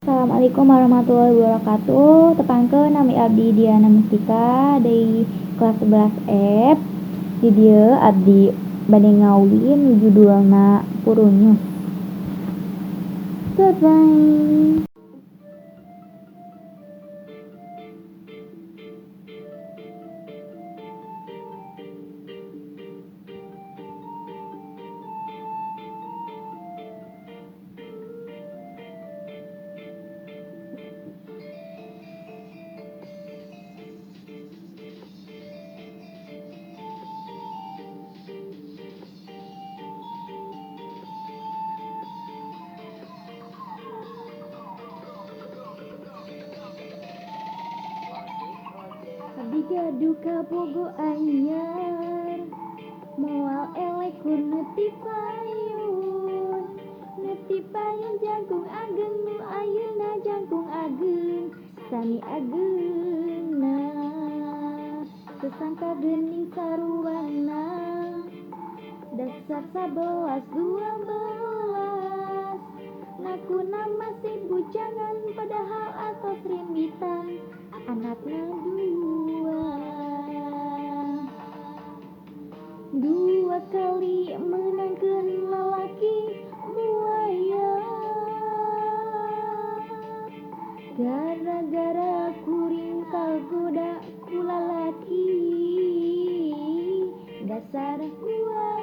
Assalamualaikum warahmatullahi wabarakatuh. Tepangkeun nami abdi Diana Mustika dari kelas 11 F. Di dieu abdi bade ngaulin judulna Purunyus. Bye. Abdi gaduh ka bogo anyar, moal elek kur neuti payun jangkung ageng nu ayeuna jangkung ageng sami ageungna sesangka geuning saruana dasar 11-12 ngakuna masih bujangan padahal atos rimbitan anakna dua kali menangkeun lalaki buaya gara-gara kuring kagoda ku lalaki dasar kuat